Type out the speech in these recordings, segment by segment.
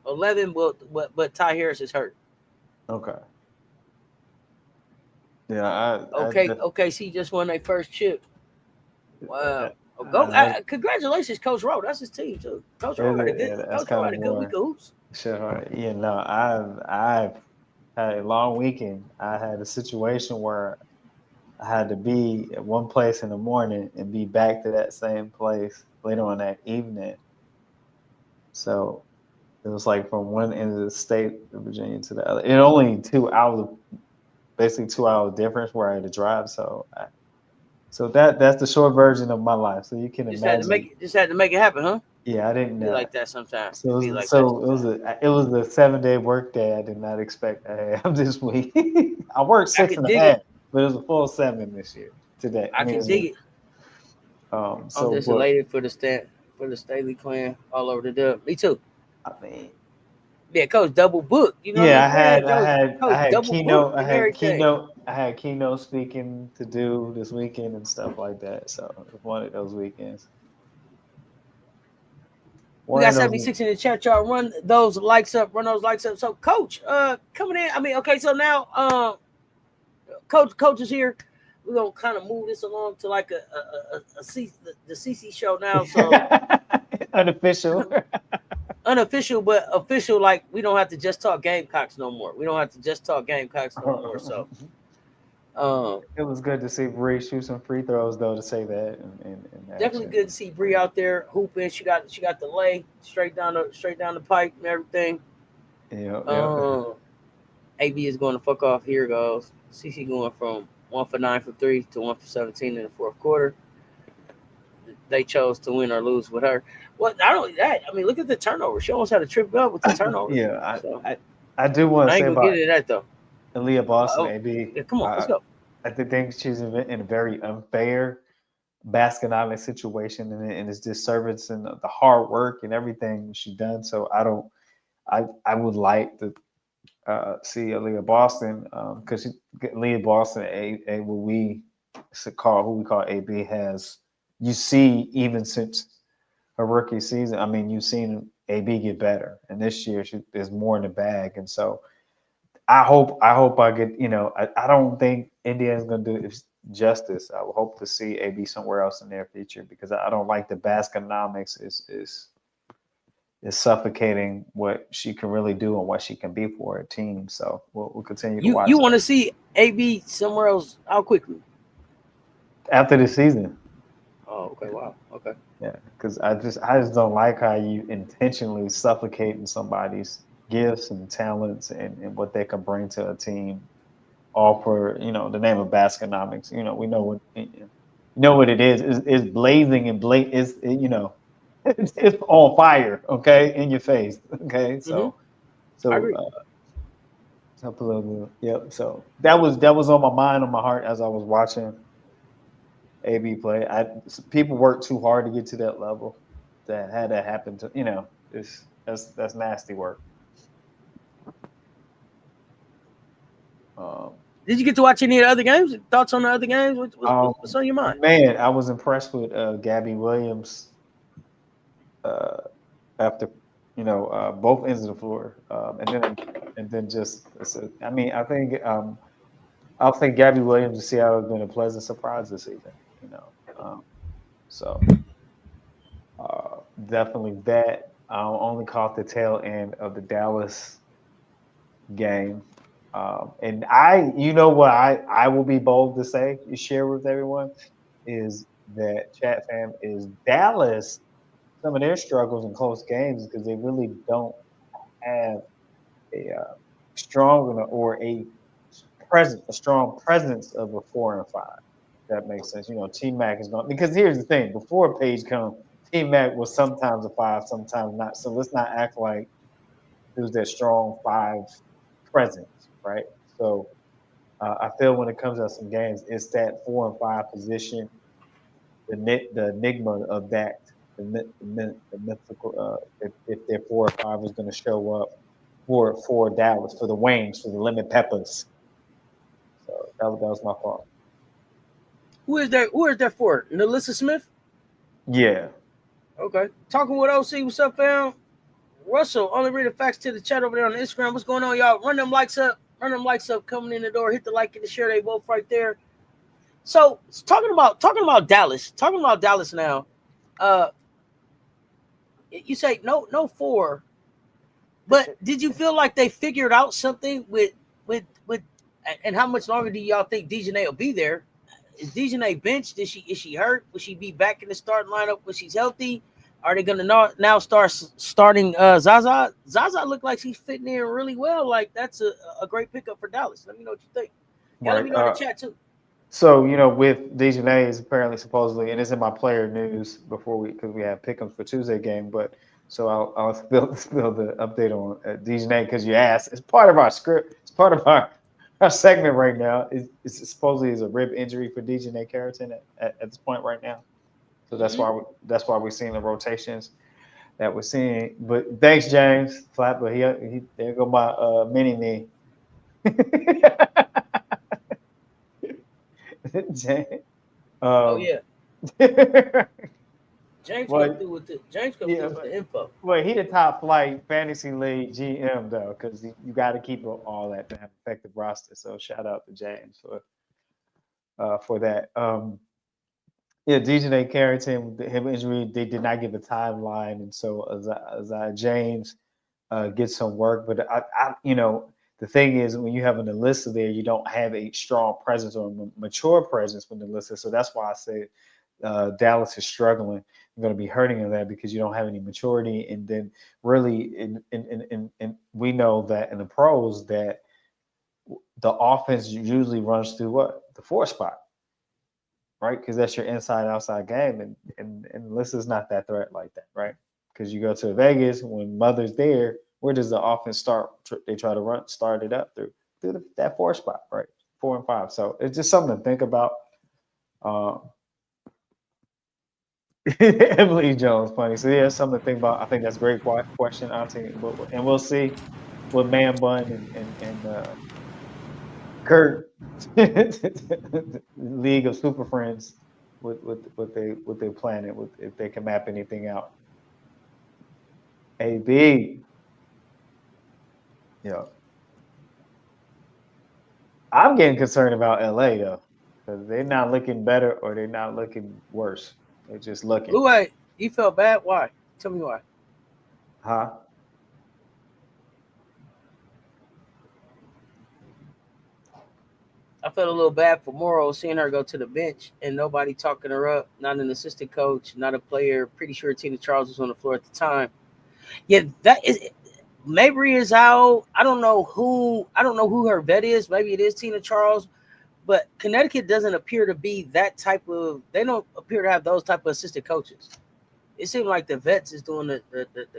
11, but Ty Harris is hurt. Okay. Yeah, Okay, OKC just won their first chip. Wow. Oh, I congratulations, Coach Rowe. That's his team too. that's Coach Rowe kind had of a good week more. of hoops. Sure. You know, I've had a long weekend. I had a situation where I had to be at one place in the morning and be back to that same place later on that evening. So it was like from one end of the state of Virginia to the other. It only 2 hours, basically 2 hour difference where I had to drive. So that's the short version of my life. So you can imagine. Just had to make it happen, huh? Yeah, I didn't. Be like that sometimes. So It be like that sometimes. it was a 7 day work day. I did not expect to have this week. I worked I six can and a dig half, it. but it was a full seven this year today. I I mean can this week. dig it. I'm So just but elated for the Staley clan all over the dub. Me too. I mean, Yeah, Coach double book. You know what I yeah, mean? Man, Coach I had double book keynote, and everything. I had keynote speaking to do this weekend and stuff like that. So it was one of those weekends. We One got of those. 76 in the chat, y'all. Run those likes up. Run those likes up. So, Coach, coming in. I mean, okay. So now, Coach is here. We're gonna kind of move this along to like the CC show now. So Unofficial. unofficial, but official. Like we don't have to just talk Gamecocks no more. We don't have to just talk Gamecocks no more. So, um, It was good to see Bree shoot some free throws though to say that in definitely action. good to see Bree out there hooping. She got the lay straight down the pipe and everything. Yeah, yeah. Um, AB is going to fuck off. Here goes. CC going from 1 for 9 from three to 1 for 17 in the fourth quarter. They chose to win or lose with her. Well, not only that, I mean, look at the turnover. She almost had a trip up with the turnovers. Yeah, So I do want to I ain't say gonna get about into that though. Aaliyah Boston, Oh, AB. yeah, come on, let's go. I think she's in a very unfair basketball situation, and it's disservice and the hard work and everything she done. So I don't. I would like to see Aaliyah Boston because Aaliyah Boston, a what we call who we call AB has. You see, even since her rookie season, I mean, you've seen AB get better, and this year there's more in the bag, and so I hope I get, I don't think Indiana's going to do it justice. I would hope to see AB somewhere else in their future because I don't like the Baskonomics is suffocating what she can really do and what she can be for a team. So we'll continue to You watch want that to see AB somewhere else? How quickly? after the season. Oh, okay. Wow. Okay. Yeah, because I just don't like how you intentionally suffocating somebody's gifts and talents and what they can bring to a team all for the name of Baskonomics. We know what it is. It's blazing and is it's on fire. Okay, in your face. Okay, Mm-hmm. I so agree. yep. So that was on my mind, on my heart as I was watching AB play. People work too hard to get to that level. That had that happen to that's nasty work. Um, Did you get to watch any of the other games? Thoughts on the other games? um, What's on your mind? man, I was impressed with Gabby Williams uh, after both ends of the floor, and then just I mean I'll think Gabby Williams to see how has been a pleasant surprise this season. You know, um, so definitely that. I only caught the tail end of the Dallas game. And what I will be bold to say, share with everyone, is that chat fam is Dallas. Some of their struggles in close games because they really don't have a strong or a strong presence of a 4 and 5. That makes sense. T Mac is not because here's the thing: before Page come, T Mac was sometimes a 5, sometimes not. So let's not act like it was that strong 5 presence, right? So I feel when it comes to some games, it's that 4 and 5 position, the enigma of that, the mythical. If their 4 or 5 is going to show up for Dallas, for the Waynes, for the Lemon Peppers. So that was my fault. Who is there? Who is there for? Nelissa Smith. Yeah. Okay. Talking with OC. What's up, fam? Russell, only read the facts to the chat over there on Instagram. What's going on, y'all? Run them likes up. Run them likes up coming in the door. Hit the like and the share. They both right there. So talking about Dallas. Talking about Dallas now. Uh, you say no four, but did you feel like they figured out something with and how much longer do y'all think Dejanay will be there? Is Dejanay benched? Is she hurt? Will she be back in the starting lineup when she's healthy? Are they going to now start starting Zaza? Zaza looked like she's fitting in really well. Like that's a great pickup for Dallas. Let me know what you think. Yeah, let Right. me know in the chat too. So with Dejanay is apparently supposedly, and it's in my player news before because we have pick'ems for Tuesday game, but so I'll spill the update on Dejanay because you asked. It's part of our script. It's part of our segment right now. It's supposedly is a rib injury for Dejanay Carrington at this point right now. So Mm-hmm. that's why we're seeing the rotations that we're seeing. But thanks, James Flat. But he there go my mini me. James. Oh Um, yeah, James come well, through with the James come yeah, through with the info. well, he the top flight fantasy league GM though, because you got to keep all that to have effective roster. So shout out to James for that. Yeah, DJ Carrington, him injury, they did not give a timeline, and so as James gets some work, but the thing is when you have an Alyssa there, you don't have a strong presence or a mature presence with Alyssa. So that's why I say Dallas is struggling. You're going to be hurting in that because you don't have any maturity. And then really, in we know that in the pros that the offense usually runs through what the four spot, right? Because that's your inside outside game, and Alyssa's not that threat like that, right? Because you go to Vegas when Mother's there, where does the offense start? They try to start it up through that four spot, right? 4 and 5. So it's just something to think about. Uh, Emily Jones, funny. So yeah, something to think about. I think that's a great question, Auntie. And we'll see what Man Bun and Kurt League of Super Friends what they planning with if they can map anything out. AB, yeah, I'm getting concerned about LA though because they're not looking better or they're not looking worse. They're just looking, Blue Eye, you felt bad? Why? Tell me why. huh? I felt a little bad for Morrow seeing her go to the bench and nobody talking her up. Not an assistant coach, not a player. Pretty sure Tina Charles was on the floor at the time. Yeah, that is. Mabry is out. I don't know who. I don't know who her vet is. Maybe it is Tina Charles. But Connecticut doesn't appear to be that type of. They don't appear to have those type of assistant coaches. It seems like the vets is doing the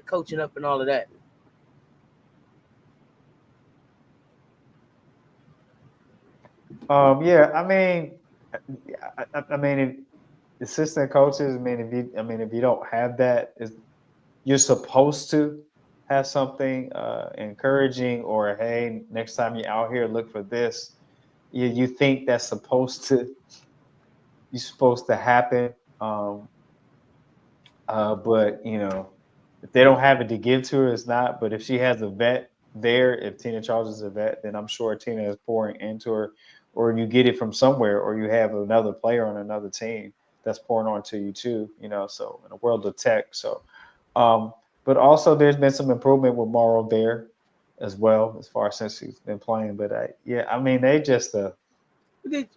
coaching up and all of that. Yeah, I mean, I mean, if assistant coaches. I mean, if you don't have that, you're supposed to have something encouraging or hey, next time you're out here, look for this. You think that's supposed to happen, um, but if they don't have it to give to her, it's not. But if she has a vet there, if Tina Charles is a vet, then I'm sure Tina is pouring into her, or you get it from somewhere, or you have another player on another team that's pouring onto you too. So in a world of tech, so um, but also there's been some improvement with Morrow there as well, as far since he's been playing. But yeah, I mean they just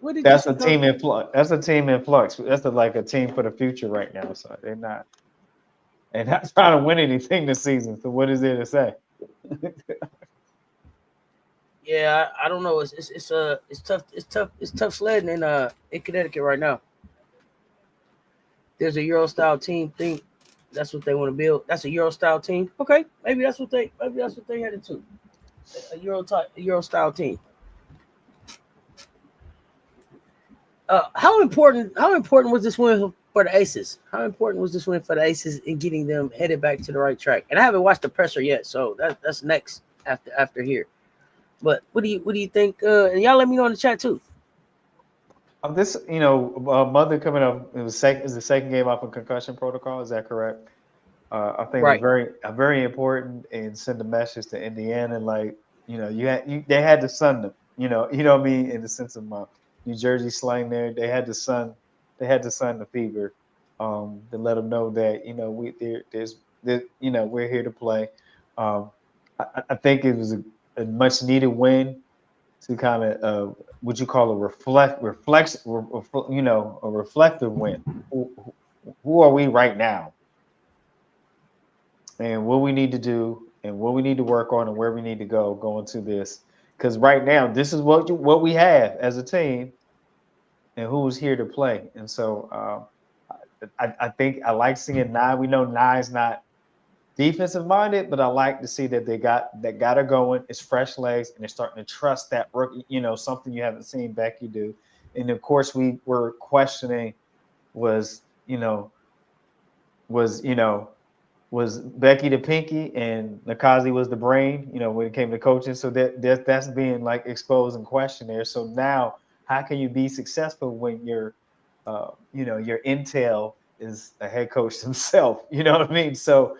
What did you that's see, a Coach? team in flux. That's a team in flux. That's like a team for the future right now. So they're not trying to win anything this season. So what is there to say? Yeah, I don't know. It's tough. It's tough sledding in Connecticut right now. There's a Euro style team thing. That's what they want to build. That's a Euro style team. Okay, maybe that's what they headed to. A Euro style team. How important was this win for the Aces? How important was this win for the Aces in getting them headed back to the right track? And I haven't watched the presser yet, so that's next after here. But what do you think? And y'all let me know in the chat too. This, Mother coming up. It was is the second game off of concussion protocol. Is that correct? I think was Right. very important and send a message to Indiana. Like, they had to sun them. What I mean, in the sense of my New Jersey slang. There, they had to sun the fever, to let them know that we're here to play. Um, I think it was a much needed win to kind of what you call a a reflective win. Who are we right now, and what we need to do, and what we need to work on, and where we need to go going to this. Because right now, this is what we have as a team, and who's here to play. And so I think I like seeing Nye. We know Nye's not defensive minded, but I like to see that got her going. It's fresh legs, and they're starting to trust that rookie. Something you haven't seen Becky do. And of course, we were questioning was was you know was Becky the pinky and Nakazi was the brain, when it came to coaching. So that's being like exposed and questioned there. So now, how can you be successful when your intel is a head coach himself? You know what I mean? So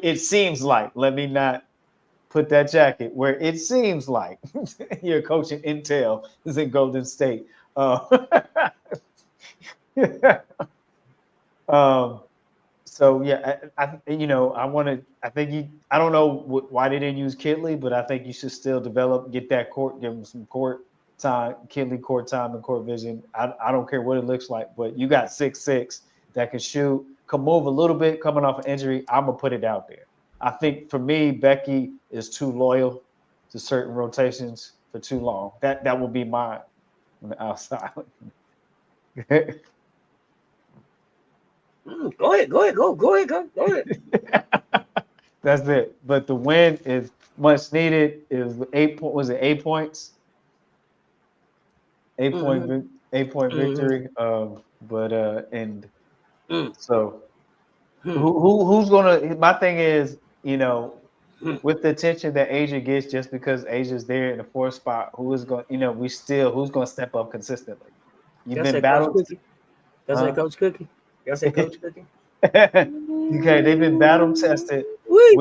it seems like, let me not put that jacket where it seems like your coaching intel is in Golden State. um, So yeah, I want to. I think you. I don't know why they didn't use Kidley, but I think you should still get that court, give him some court time, Kidley court time and court vision. I don't care what it looks like, but you got 6'6" that can shoot, can move a little bit coming off an injury. I'm gonna put it out there. I think for me, Becky is too loyal to certain rotations for too long. That will be mine on the outside. Go ahead. Go ahead. Go ahead. Go ahead. That's it. But the win is much needed. It was 8 point. Was it 8 points? 8 point. Mm-hmm. 8 point Mm-hmm. victory. But and Mm-hmm. so who's gonna? My thing is, Mm-hmm. with the attention that Asia gets, just because Asia's there in the fourth spot, who is going? Who's going to step up consistently? You've Y'all been say Coach battled, Cookie. Y'all say huh? Coach Cookie. Y'all say Coach Cookie. Okay, they've been battle tested Wait.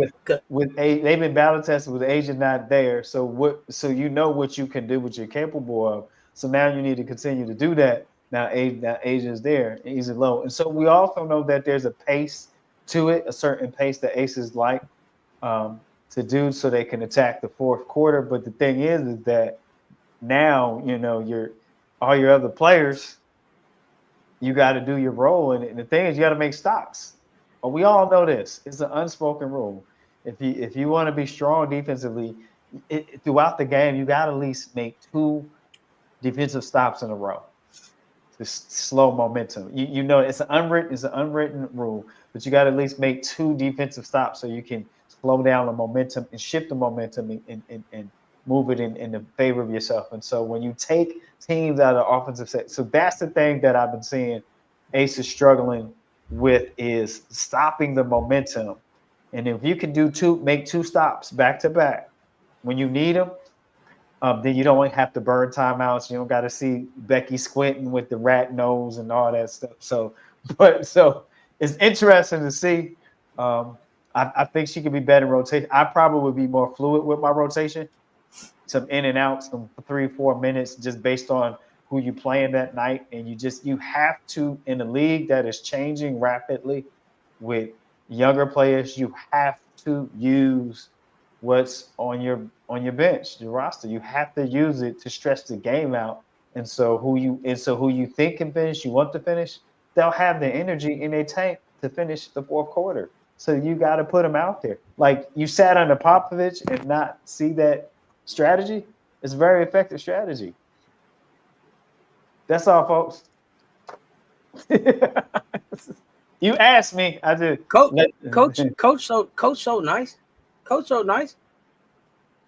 with they've been battle tested with Asia not there. So what you can do, what you're capable of. So now you need to continue to do that. Now Asia's there, Asia low, and so we also know that there's a pace to it, a certain pace that aces like to do, so they can attack the fourth quarter. But the thing is that now your all your other players, you got to do your role in it. And the thing is, you got to make stops. But we all know this. It's an unspoken rule. If you want to be strong defensively, throughout the game, you got to at least make two defensive stops in a row to slow momentum. It's an unwritten rule, but you got to at least make two defensive stops so you can slow down the momentum and shift the momentum and move it in the favor of yourself. And so when you take teams out of offensive set, so that's the thing that I've been seeing Ace is struggling with is stopping the momentum. And if you can make two stops back to back when you need them, then you don't have to burn timeouts. You don't got to see Becky squinting with the rat nose and all that stuff. So it's interesting to see. I think she could be better in rotation. I probably would be more fluid with my rotation, some in and out, some 3-4 minutes, just based on who you playing that night. And you have to, in a league that is changing rapidly with younger players, you have to use what's on your bench, your roster. You have to use it to stretch the game out. And so who you think can finish, you want to finish, they'll have the energy in their tank to finish the fourth quarter. So you got to put them out there. Like you sat under Popovich and not see that strategy. It's a very effective strategy. That's all, folks. You asked me, I did. Coach, Let, coach, so nice. Coach, so nice.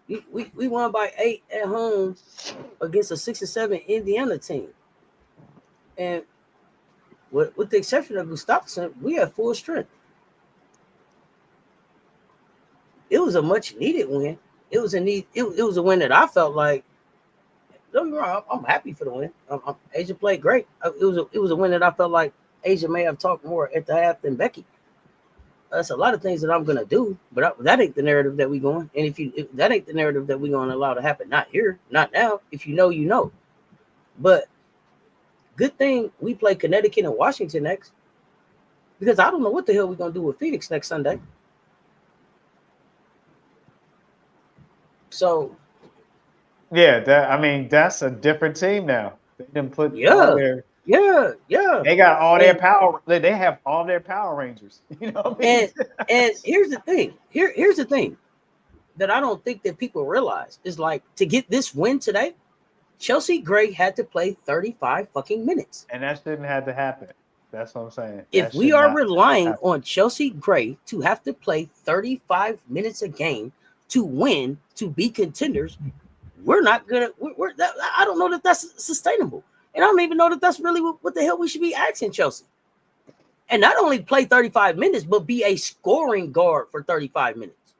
We won by 8 at home against a 6-7 Indiana team, and with the exception of Gustafsson, we had full strength. It was a much needed win. It was a need. It was a win that I felt like. Don't get me wrong, I'm happy for the win. Asia played great. It was a win that I felt like Asia may have talked more at the half than Becky. That's a lot of things that I'm gonna do, but that ain't the narrative that we going. And if that ain't the narrative that we gonna allow to happen, not here, not now. If you know, you know. But good thing we play Connecticut and Washington next, because I don't know what the hell we're gonna do with Phoenix next Sunday. So Yeah, that's a different team now. They didn't put all yeah, their. yeah. They got all their And power. They have all their Power Rangers. You know what I mean? and here's the thing. Here's the thing that I don't think that people realize is like to get this win today, Chelsea Gray had to play 35 fucking minutes. And that shouldn't have to happen. That's what I'm saying. If That we should are not relying happen. on Chelsea Gray to have to play 35 minutes a game to win, to be contenders, we're not gonna. I don't know that that's sustainable, and I don't even know that that's really what the hell we should be asking Chelsea. And not only play 35 minutes, but be a scoring guard for 35 minutes.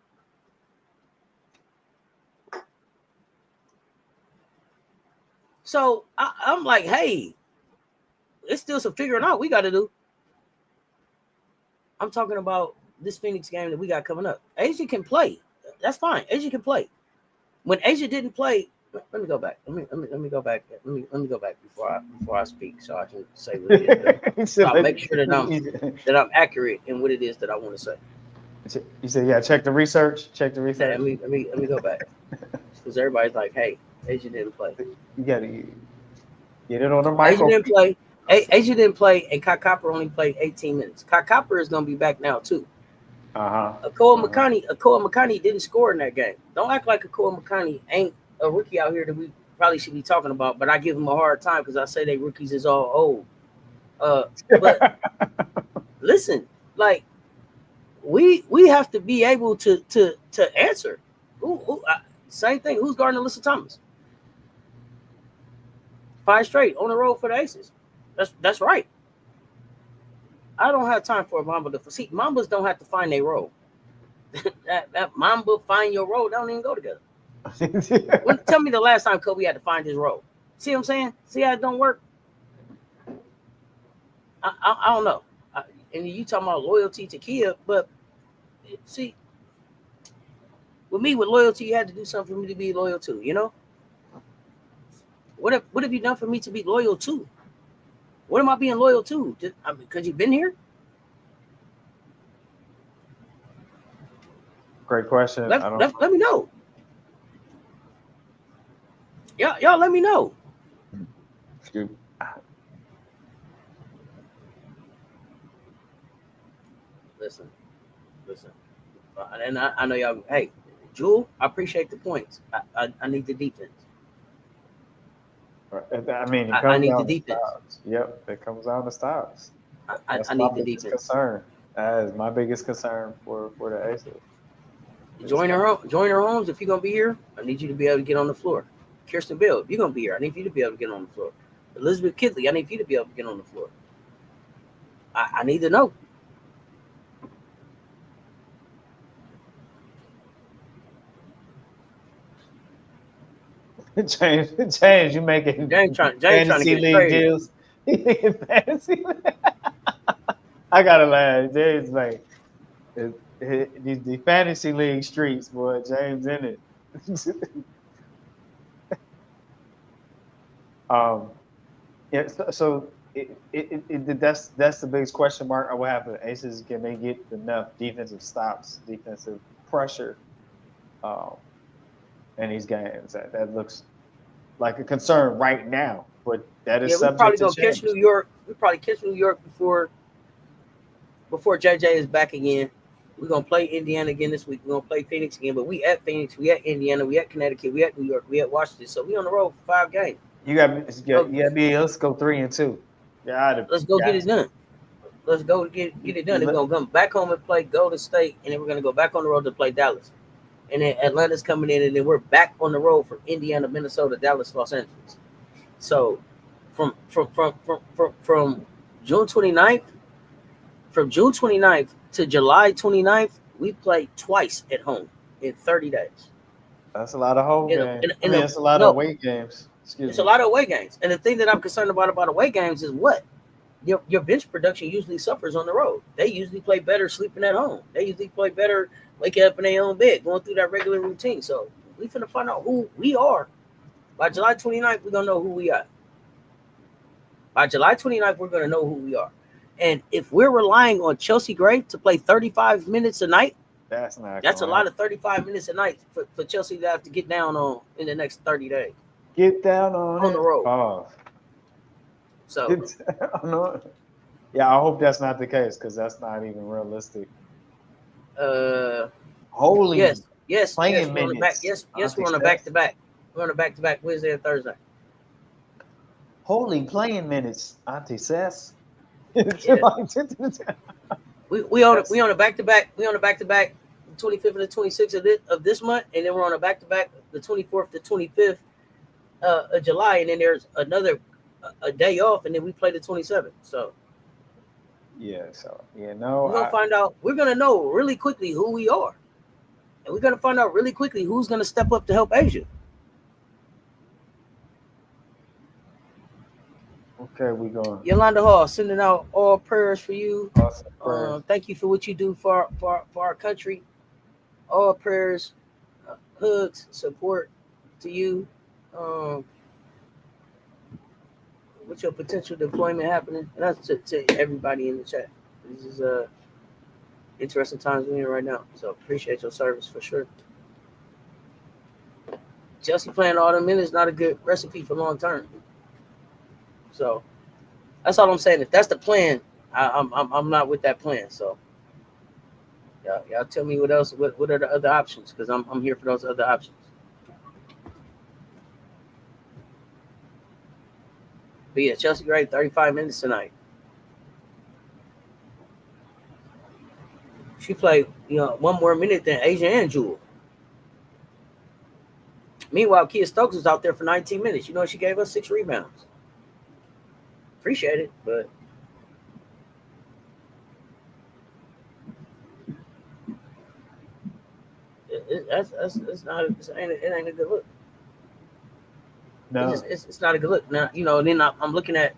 So I'm like, hey, it's still some figuring out we got to do. I'm talking about this Phoenix game that we got coming up. Asia can play. That's fine. Asia can play. When Asia didn't play, let me go back. Let me go back. Let me go back before I speak, so I can say what it is. So I'll make sure that I'm accurate in what it is that I want to say. You said, yeah, check the research. Check the Now, research. let me go back because everybody's like, hey, Asia didn't play. You gotta get it on the Asia micro. didn't play. Asia didn't play, and Kai Copper only played 18 minutes. Kai Copper is going to be back now too. Akoa McConney didn't score in that game. Don't act like Akoa McConney ain't a rookie out here that we probably should be talking about. But I give him a hard time because I say they rookies is all old. But listen, like we have to be able to answer. Same thing. Who's guarding Alyssa Thomas? 5 straight on the road for the Aces. That's right. I don't have time for a Mamba to see. Mambas don't have to find their role. that Mamba find your role don't even go together. Tell me the last time Kobe had to find his role. See what I'm saying? See how it don't work? I don't know. And you talking about loyalty to Kia, but see, with me, with loyalty, you had to do something for me to be loyal to. You know, what have you done for me to be loyal to? What am I being loyal to? Because you've been here. Great question. Let me know. Y'all let me know. Listen. And I know y'all. Hey, Jewel, I appreciate the points. I need the defense. I mean, I need the defense. Yep, it comes down to stops. I need the defense. Concern. That is my biggest concern for the Aces. Join her homes. If you're gonna be here, I need you to be able to get on the floor. Kirsten Bell, if you're gonna be here, I need you to be able to get on the floor. Elizabeth Kidley, I need you to be able to get on the floor. I need to know. James, you making James trying to fantasy get league crazy. deals? Fantasy. I gotta laugh. James like the fantasy league streets, boy. James in it. Yeah. So that's the biggest question mark I will have for the Aces. Can they get enough defensive stops, defensive pressure, in these games? That looks like a concern right now, but that is subject to change. Catch New York. We probably catch New York before JJ is back again. We're gonna play Indiana again this week. We're gonna play Phoenix again, but we at Phoenix, we at Indiana, we at Connecticut, we at New York, we at Washington. So we on the road for 5 games. You got me. Let's go 3-2. Yeah, let's go get it done. Let's go get it done. Then we're gonna come back home and play Golden State, and then we're gonna go back on the road to play Dallas. And then Atlanta's coming in, and then we're back on the road for Indiana, Minnesota, Dallas, Los Angeles. So from June 29th, from June 29th to July 29th, we played twice at home in 30 days. That's a lot of home games. That's a lot of away games. It's a lot of away games. And the thing that I'm concerned about away games is what? your bench production usually suffers on the road. They usually play better sleeping at home. They usually play better waking up in their own bed, going through that regular routine. So we finna find out who we are. By July 29th, we're gonna know who we are. By July 29th, we're gonna know who we are. And if we're relying on Chelsea Gray to play 35 minutes a night, That's not that's a gonna lot happen. of 35 minutes a night for Chelsea to have to get down on in the next 30 days Get down on on the it. road. Oh, So get down on it. Yeah, I hope that's not the case because that's not even realistic. uh Holy yes, playing we're on the back. minutes, Yes, Auntie we're on a Steph. back to back. We're on a back to back Wednesday and Thursday. Holy playing minutes, Auntie Sess. Yeah. We That's on a back to back. We on a back to back, the 25th and the 26th of this month, and then we're on a back to back, the 24th to 25th of July, and then there's another a day off, and then we play the 27th. So yeah. So yeah, no, we're gonna find out. We're gonna know really quickly who we are, and we're gonna find out really quickly who's gonna step up to help Asia. okay, we going. Yolanda Hall sending out all prayers for you. Awesome prayers. Thank you for what you do for our country. All prayers, hugs, support to you. Um, with your potential deployment happening, and that's to everybody in the chat. This is interesting times we're in right now. So appreciate your service for sure. Chelsea playing all them minutes is not a good recipe for long term. So that's all I'm saying. If that's the plan, I'm not with that plan. So y'all tell me what else. What are the other options? Because I'm here for those other options. But yeah, Chelsea Gray 35 minutes tonight. She played one more minute than Asia and Jewel. Meanwhile, Kia Stokes was out there for 19 minutes. She gave us 6 rebounds. Appreciate it, but that's not it ain't a good look. No, It's not a good look. Now and then I'm looking at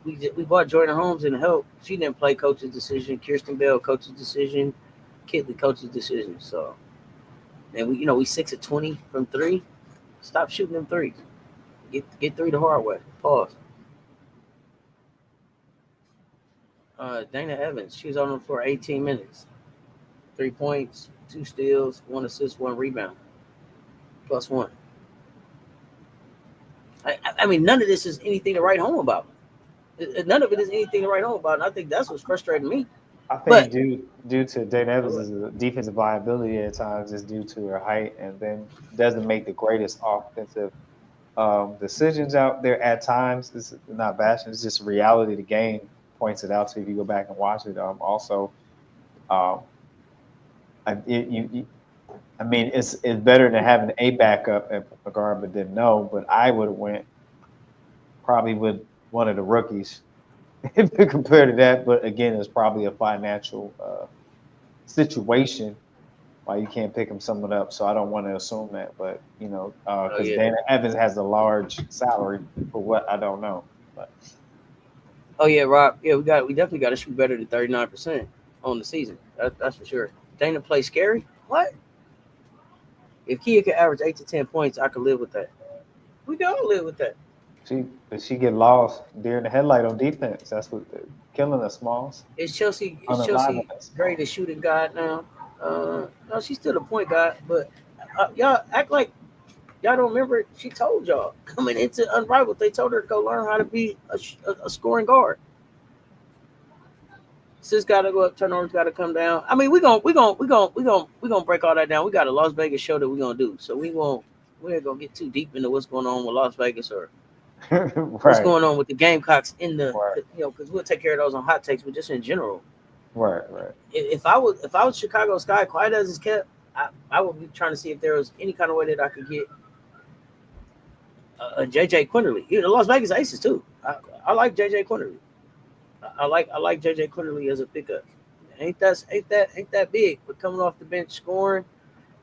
we bought Jordan Holmes and help. She didn't play coach's decision. Kirsten Bell coach's decision. Kitley coach's decision. So and we 6 of 20 from three. Stop shooting them threes. Get three the hard way. Pause. Dana Evans. She was on the floor 18 minutes. 3 points, 2 steals, 1 assist, 1 rebound, +1. I mean, none of this is anything to write home about. None of it is anything to write home about. And I think that's what's frustrating me. I think But due to Dana Evans' defensive viability at times is due to her height, and then doesn't make the greatest offensive decisions out there at times. It's not bashing; it's just reality. The game points it out. So if you go back and watch it, also, um, I mean, it's better than having a backup at a guard, but didn't know. But I would have went probably with one of the rookies compared to that. But again, it's probably a financial situation why you can't pick him someone up. So I don't want to assume that, but oh because yeah, Dana Evans has a large salary for what I don't know. But oh yeah, Rob. Yeah, we definitely got to shoot better than 39% on the season. That's for sure. Dana play scary. What? If Kia could average 8 to 10 points, I could live with that. We can all live with that. she get lost during the headlight on defense. That's what killing us, Smalls. Is Chelsea is Unaliving Chelsea us, great Smalls. at shooting guard now? No, she's still a point guard, but y'all act like y'all don't remember. She told y'all coming into Unrivaled, they told her to go learn how to be a scoring guard. Sis got to go up, turnovers got to come down. I mean, we gonna break all that down. We got a Las Vegas show that we gonna do, so we ain't gonna get too deep into what's going on with Las Vegas or what's Right, going on with the Gamecocks right, because we'll take care of those on hot takes, but just in general, right. if I was Chicago Sky, quiet as it's kept, I would be trying to see if there was any kind of way that I could get a JJ Quinterly. The Las Vegas Aces too. I like JJ Quinterly. I like JJ Quinterly as a pickup. Ain't that big, but coming off the bench scoring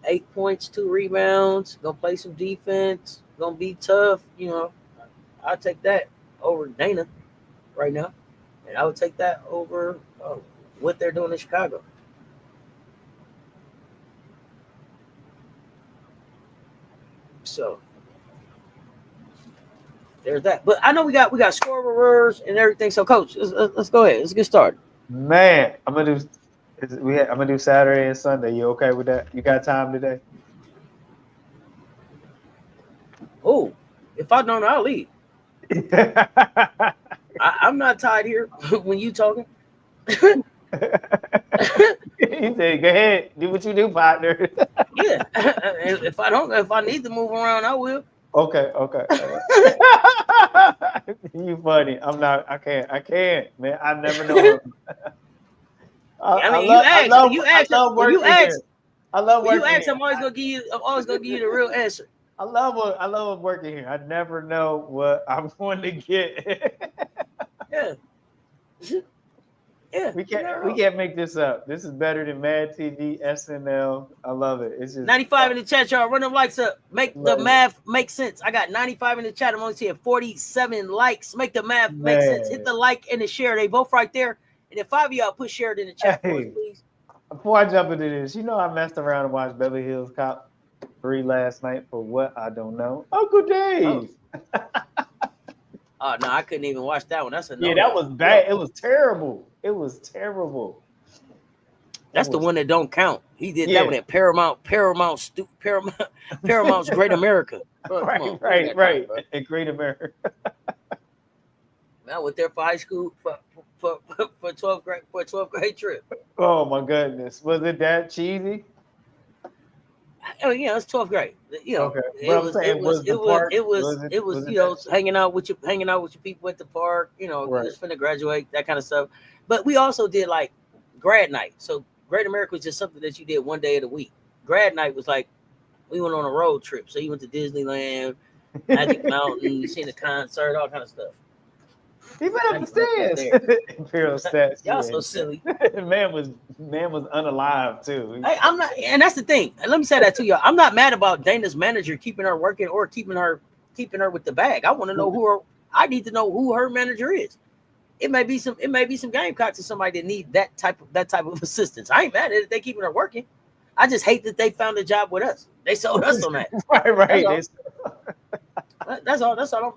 8 points, 2 rebounds, gonna play some defense, gonna be tough. I'll take that over Dana right now. And I would take that over what they're doing in Chicago. So there's that. But I know we got scorers and everything. So coach, let's go ahead. Let's get started. Man, I'm gonna do Saturday and Sunday. You okay with that? You got time today? Oh, if I don't, I'll leave. I'm not tied here when you talking. He said, "Go ahead, do what you do, partner." Yeah. If I need to move around, I will. Okay, okay. You funny. I'm not. I can't. I can't, man. I never know. I mean, you asked. I love working here. I love When you working ask, here. I'm always gonna give you the real answer. I love working here. I never know what I'm going to get. Yeah. Yeah. We can't make this up. This is better than Mad TV, SNL. I love it. It's just 95 in the chat, y'all. Run them likes up. Make the love it. math make sense. I got 95 in the chat. I'm only seeing 47 likes. Make the math make sense. Hit Man. the like and the share. They both right there. And if 5 of y'all put share it in the chat for us, Hey, please. before I jump into this, I messed around and watched Beverly Hills Cop 3 last night for what I don't know. Uncle Oh. Dave. Oh no, I couldn't even watch that one. That's a no. Yeah, that was bad. It was terrible. It was terrible. That's the one that don't count. He did Yeah. that one at Paramount's Great America. Bro, Right. In Great America. Man, I went there for high school for 12th grade trip. Oh my goodness. Was it that cheesy? Oh yeah, it's 12th grade. Okay. But I'm saying was the part was it hanging out with your people at the park, right. just finna graduate, that kind of stuff. But we also did like grad night. So Great America was just something that you did one day of the week. Grad night was like we went on a road trip. So you went to Disneyland, Magic Mountain, you seen a concert, all kind of stuff. He went up the stairs. Imperial stats. Y'all so silly. man was unalive too. Hey, I'm not, and that's the thing. And let me say that to y'all. I'm not mad about Dana's manager keeping her working or keeping her with the bag. I want to know I need to know who her manager is. It may be some Gamecocks or somebody that need that type of assistance. I ain't mad at it. They keeping her working. I just hate that they found a job with us. They sold us on that. Right. That's all. That's on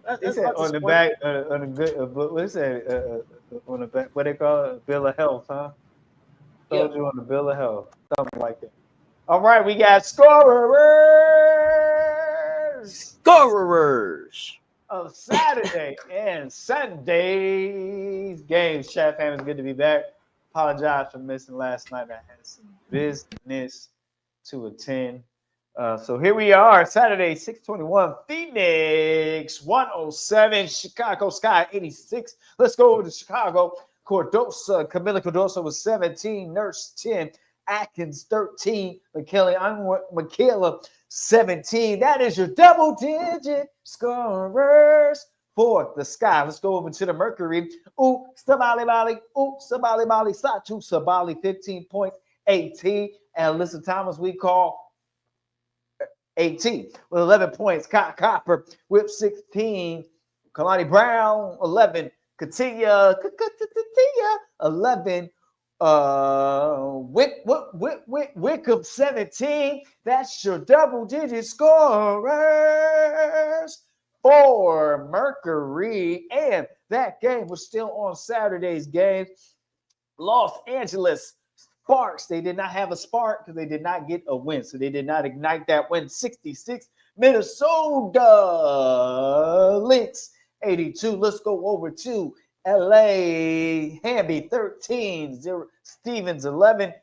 the back, on the good. What is that? On the back, what they call it? Bill of health, huh? Told you on the bill of health, something like that. All right, we got scorers of Saturday and Sunday's games. Chat fam, it's good to be back. Apologize for missing last night. I had some business to attend. So here we are, Saturday, 6:21, Phoenix 107, Chicago Sky 86. Let's go over to Chicago. Camila Cardoso was 17, Nurse 10, Atkins 13, Michaela 17. That is your double-digit scorers for the Sky. Let's go over to the Mercury. Sabali Bali, Satu Sabali, 15 points, 18. And Alyssa Thomas, we call 18 with 11 points. Copper with 16. Kalani Brown, 11. Katia, 11. Wickham, 17. That's your double-digit scorers for Mercury. And that game was still on Saturday's game. Los Angeles Sparks. They did not have a spark because they did not get a win. So they did not ignite that win. 66. Minnesota Lynx, 82. Let's go over to LA. Hamby, 13. Stevens, 11.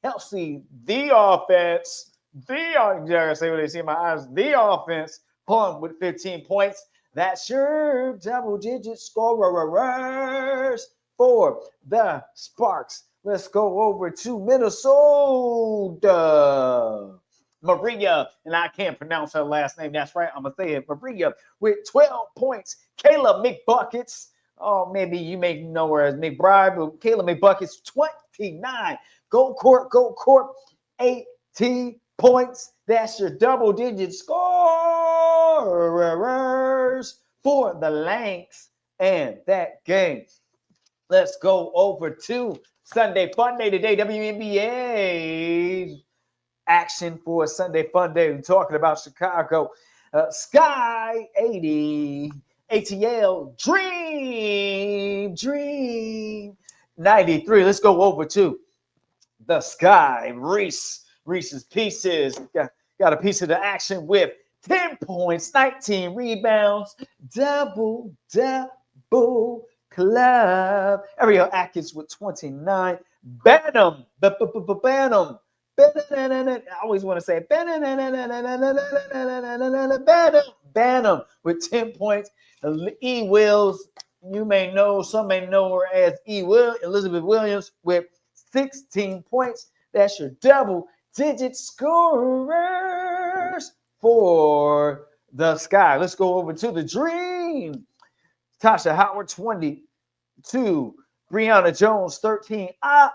Kelsey, the offense. I gotta say what they see in my eyes. The offense, Plum with 15 points. That's your double-digit scorers for the Sparks. Let's go over to Minnesota. Maria, and I can't pronounce her last name. That's right. I'm going to say it. Maria with 12 points. Kayla McBuckets. Oh, maybe you may know her as McBride, but Kayla McBuckets, 29. Go court. 18 points. That's your double-digit scorers for the Lanks and that game. Let's go over to Sunday Fun Day today. WNBA action for Sunday Fun Day. We're talking about Chicago. Sky 80. ATL Dream 93. Let's go over to the Sky. Reese's Pieces. Got a piece of the action with 10 points, 19 rebounds, double club. Ariel Atkins with 29. Bantam. Bantam. I always want to say Bantam with 10 points. E. Wills, you may know, some may know her as Elizabeth Williams with 16 points. That's your double-digit scorers for the Sky. Let's go over to the Dream. Tasha Howard, 22. Brianna Jones, 13.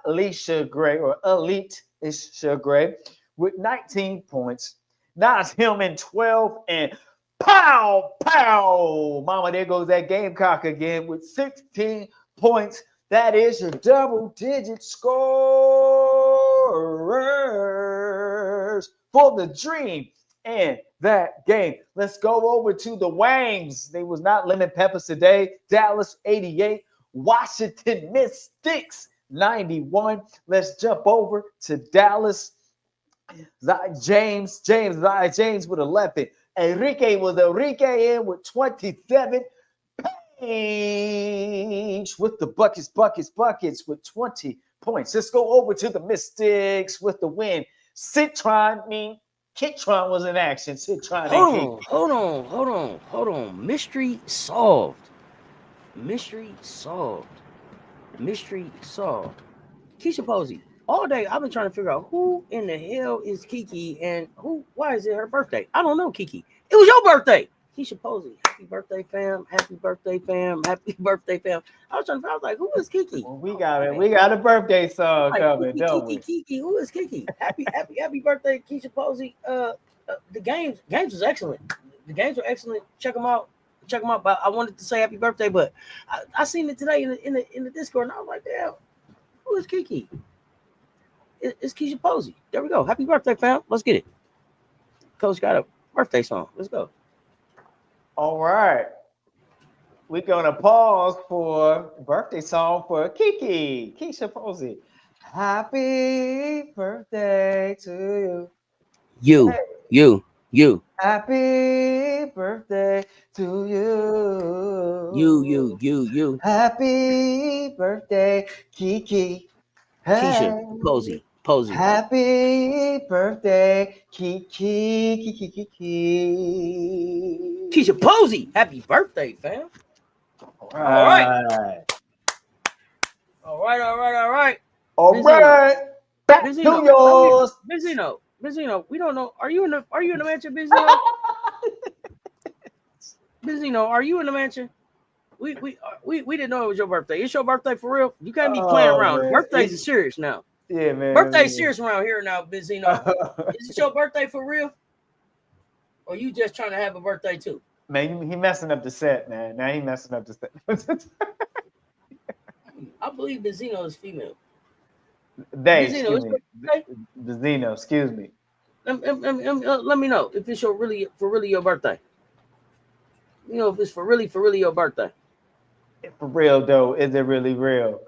Alicia Gray, or Elite Alicia Gray, with 19 points. Nas Hillman, 12. And pow. Mama, there goes that Gamecock again with 16 points. That is your double-digit scorers for the Dream and that game. Let's go over to the Wangs. They was not lemon peppers today. Dallas 88, Washington Mystics 91. Let's jump over to Dallas. James with 11. Enrique in with 27. Page with the buckets with 20 points. Let's go over to the Mystics with the win. Kitron was in action. Hold on. Mystery solved. Keisha Posey. All day I've been trying to figure out who in the hell is Kiki and why is it her birthday? I don't know, Kiki. It was your birthday. Keisha Posey. Happy birthday, fam. I was trying to figure out, I was like, who is Kiki? Well, we got it. We got a birthday song coming, don't we? Kiki. Who is Kiki? Happy birthday, Keisha Posey. The games was excellent. The games were excellent. Check them out. But I wanted to say happy birthday, but I seen it today in the Discord, and I was like, damn, who is Kiki? It's Keisha Posey. There we go. Happy birthday, fam. Let's get it. Coach got a birthday song. Let's go. All right. We're going to pause for birthday song for Keisha Posey. Happy birthday to you. You. Happy birthday to you. You. Happy birthday, Kiki. Keisha Posey. Happy birthday, Kiki. Keisha Posey. Happy birthday, fam. All right. Back to yours. Benzino, we don't know. Are you in the mansion, Benzino? Benzino, are you in the mansion? We didn't know it was your birthday. It's your birthday for real? You can't be playing around. Man. Birthdays are serious now. Yeah, man. Birthday's serious around here now, Benzino. Is it your birthday for real? Or you just trying to have a birthday too? Man, he messing up the set, man. Now he messing up the set. I believe Benzino is female. Benzino, excuse me. Let me know if it's really your birthday. You know, if it's for really your birthday. For real though, is it really real?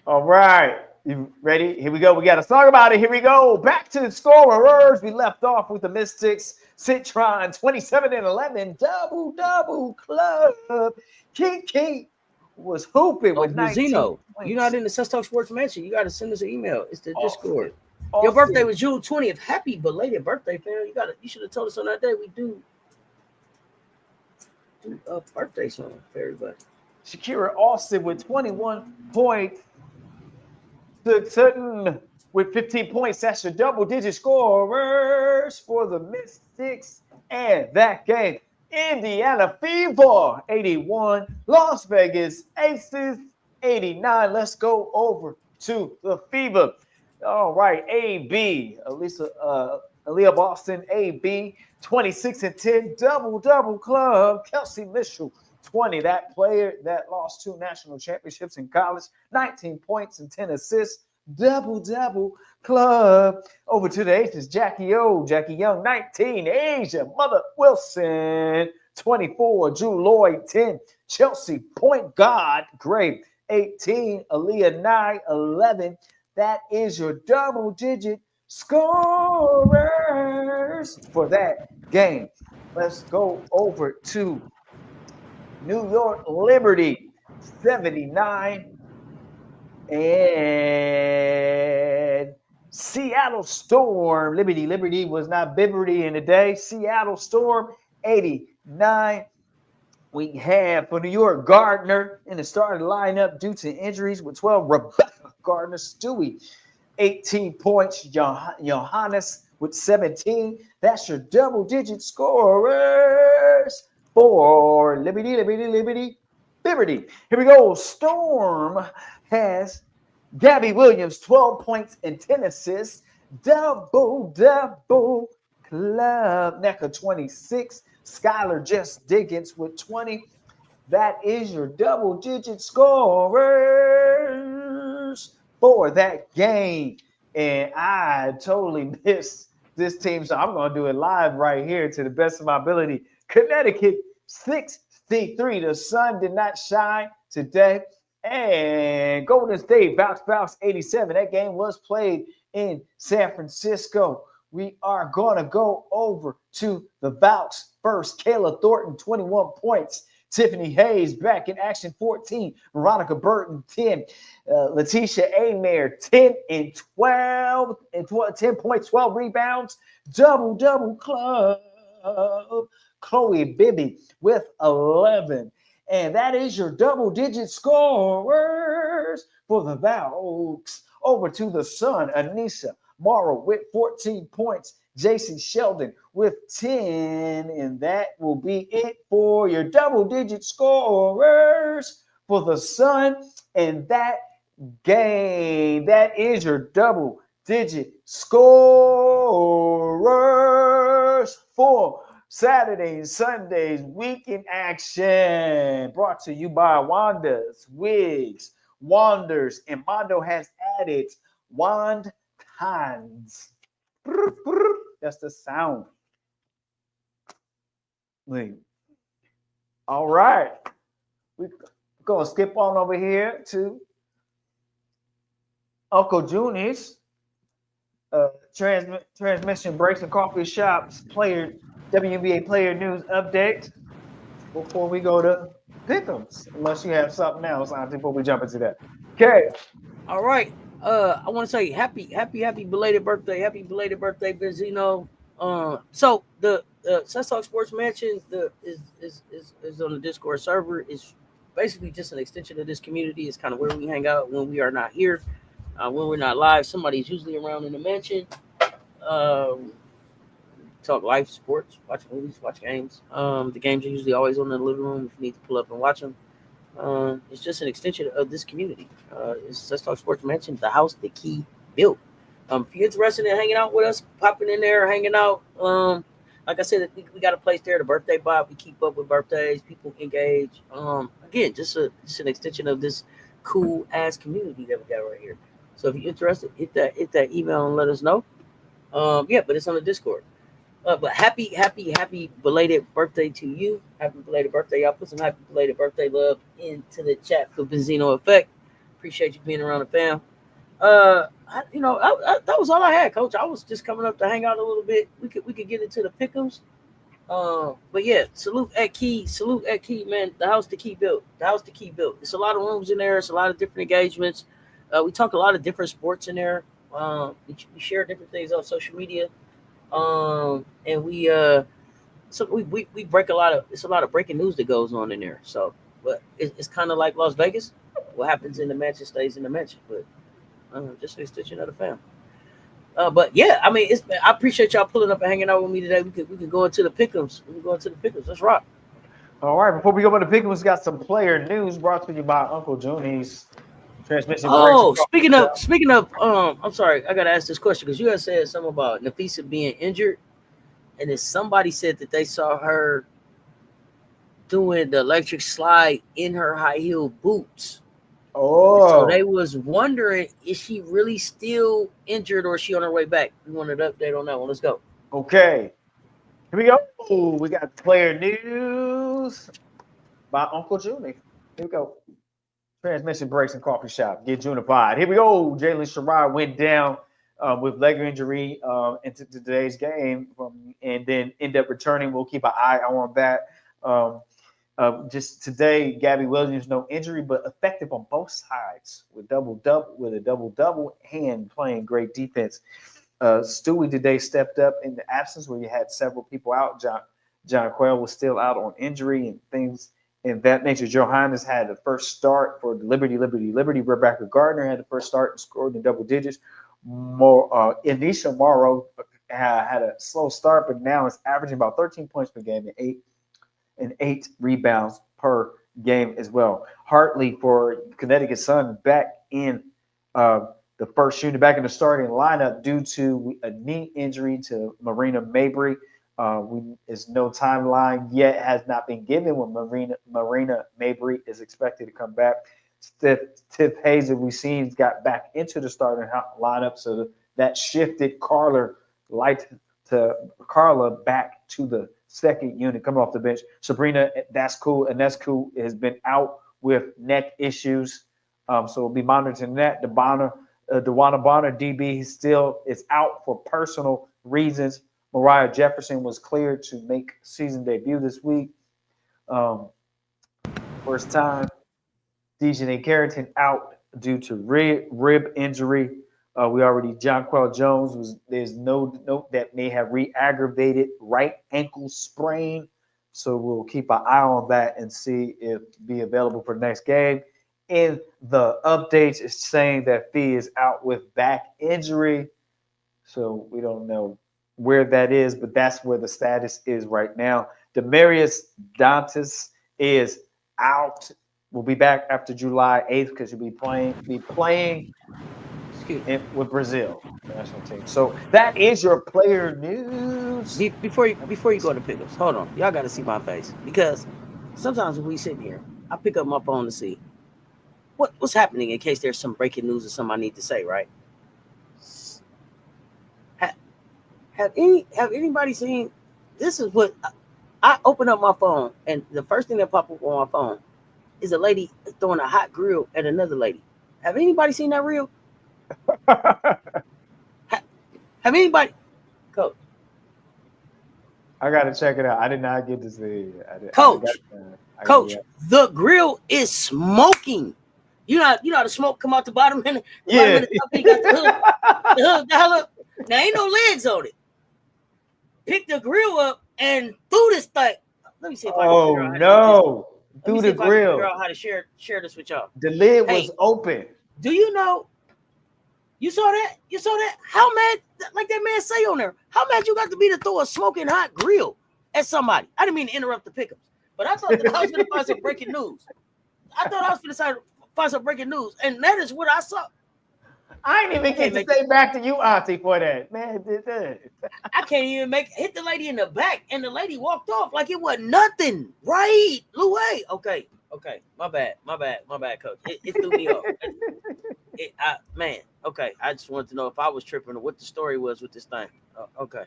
All right, you ready? Here we go. We got a song about it. Here we go. Back to the scorers. We left off with the Mystics. Citron 27-11. Double club. Kiki was hooping with 19 Benzino, points. You're not in the Sus Talk Sports Mansion. You got to send us an email. It's the Discord. Your birthday was June 20th. Happy belated birthday, fam. You should have told us on that day. We do a birthday song for everybody. Shakira Austin with 21 points. Sutton with 15 points. That's your double-digit scorers for the Mystics. And that game, Indiana Fever 81, Las Vegas Aces 89. Let's go over to the Fever. All right, AB, Aaliyah Boston, AB, 26-10, double club. Kelsey Mitchell, 20. That player that lost 2 national championships in college, 19 points and 10 assists, double club. Over to the H's, Jackie Young, 19. Asia Mother Wilson, 24. Drew Lloyd, 10. Chelsea point guard, great, 18. Aaliyah Nye, 11. That is your double-digit scorers for that game. Let's go over to New York Liberty, 79. And Seattle Storm, Liberty was not Bibberty in the day. Seattle Storm, 89. We have for New York, Gardner in the starting lineup due to injuries with 12. Rebecca Gardner, Stewie, 18 points. Johannes with 17. That's your double-digit scorers for Liberty. Here we go. Storm has Gabby Williams, 12 points and 10 assists. Double club. NECA, 26. Skylar Jess Diggins with 20. That is your double-digit scorers for that game. And I totally missed this team, so I'm going to do it live right here to the best of my ability. Connecticut, 63. The sun did not shine today. And Golden State, bounce, 87. That game was played in San Francisco. We are going to go over to the Bouts first. Kayla Thornton, 21 points. Tiffany Hayes back in action, 14. Veronica Burton, 10. Letitia Amer, 10 and 12. 10 points, 12 rebounds. Double club. Chloe Bibby with 11. And that is your double-digit scorers for the Valks. Over to the Sun, Anisha Morrow with 14 points. JC Sheldon with 10. And that will be it for your double-digit scorers for the Sun. And that game, that is your double-digit scorers for Saturdays, Sundays, weekend action. Brought to you by Wanda's Wigs, Wanders, and Mondo has added Wand Cons. That's the sound. All right. We're going to skip on over here to Uncle Junior's transmission breaks and coffee shops WNBA player news update before we go to Pick'ems, unless you have something else, Auntie, before we jump into that. Okay. All right. I want to say happy belated birthday. Happy belated birthday, Benzino. So the Let's Talk Sports Mansion is on the Discord server. It's basically just an extension of this community. It's kind of where we hang out when we are not here. When we're not live, somebody's usually around in the mansion. Talk life, sports, watch movies, watch games. The games are usually always on in the living room if you need to pull up and watch them. It's just an extension of this community. It's Let's Talk Sports Mansion, the house the key built. If you're interested in hanging out with us, popping in there, hanging out. Like I said, we got a place there, the birthday bot. We keep up with birthdays, people engage. Again, just an extension of this cool ass community that we got right here. So if you're interested, hit that email and let us know. Yeah, but it's on the Discord. But happy belated birthday to you. Happy belated birthday. Y'all put some happy belated birthday love into the chat for Benzino Effect. Appreciate you being around the fam. That was all I had, Coach. I was just coming up to hang out a little bit. We could get into the pick'ems. But yeah, salute at Key, man. The house the Key built. It's a lot of rooms in there. It's a lot of different engagements. We talk a lot of different sports in there. We share different things on social media. And we break it's a lot of breaking news that goes on in there. So, but it's kind of like Las Vegas. What happens in the mansion stays in the mansion. But just an extension of the fam. But yeah, I mean, I appreciate y'all pulling up and hanging out with me today. We could go into the pick'ems. Let's rock. All right. Before we go into the pick'ems, we got some player news brought to you by Uncle Juni's transmission. Oh, speaking of, I'm sorry, I gotta ask this question because you had said something about Nafisa being injured, and then somebody said that they saw her doing the electric slide in her high heel boots. So they Oh, was wondering, is she really still injured or is she on her way back? We wanted an update on that one. Let's go. okay. Here we go. We got player news by Uncle Junie. Here we go. Transmission breaks and coffee shop. Get unified. Here we go. Jalen Sherrod went down with leg injury into today's game, and then end up returning. We'll keep an eye on that. Um, just today, Gabby Williams, no injury, but effective on both sides with a double double, and playing great defense. Stewie today stepped up in the absence where you had several people out. John Quayle was still out on injury and things in that nature. Johannes had the first start for the Liberty. Rebecca Gardner had the first start and scored in double digits. Anisha Morrow had a slow start, but now is averaging about 13 points per game and eight rebounds per game as well. Hartley for Connecticut Sun back in the first shooter, back in the starting lineup due to a knee injury to Marina Mabry. Is no timeline yet has not been given when Marina Mabry is expected to come back. Tiff Hazel, we seen, got back into the starting lineup, so that shifted Carla back to the second unit coming off the bench. Sabrina, that's cool, has been out with neck issues, so we'll be monitoring that. DeWanna Bonner, DB, still is out for personal reasons. Mariah Jefferson was cleared to make season debut this week. First time. Dejanay Carrington out due to rib injury. John Quell Jones there's no note that may have re-aggravated right ankle sprain. So we'll keep an eye on that and see if be available for the next game. In the updates, it's saying that Fee is out with back injury. So we don't know where that is, but that's where the status is right now. Demarius Dantas is out. We'll be back after July 8th because he'll be playing with Brazil, the national team. So that is your player news. Before you go to pickups, hold on. Y'all got to see my face because sometimes when we sit here, I pick up my phone to see what's happening in case there's some breaking news or something I need to say. Right? Have anybody seen? This is what I open up my phone and the first thing that pops up on my phone is a lady throwing a hot grill at another lady. Have anybody seen that reel? Have anybody? Coach. I gotta check it out. I did not get to see it. Coach, the grill is smoking. You know how the smoke come out the bottom and the bottom of the top, you got the hood, the hell up. Now ain't no legs on it. Picked the grill up and threw this thing. Let me see if I can figure out how to get this. Let me see if I can figure out how to share this with y'all. The lid was open. Do you know? You saw that? You saw that? How mad, like that man say on there, how mad you got to be to throw a smoking hot grill at somebody? I didn't mean to interrupt the pickups, but I thought that I was going to find some breaking news. I thought I was going to find some breaking news, and that is what I saw. I ain't even get to say back to you, Auntie, for that. Man, I can't even hit the lady in the back, and the lady walked off like it was nothing. Right, Louis? Okay. My bad, Coach. It threw me off. Man, okay. I just wanted to know if I was tripping or what the story was with this thing. Okay.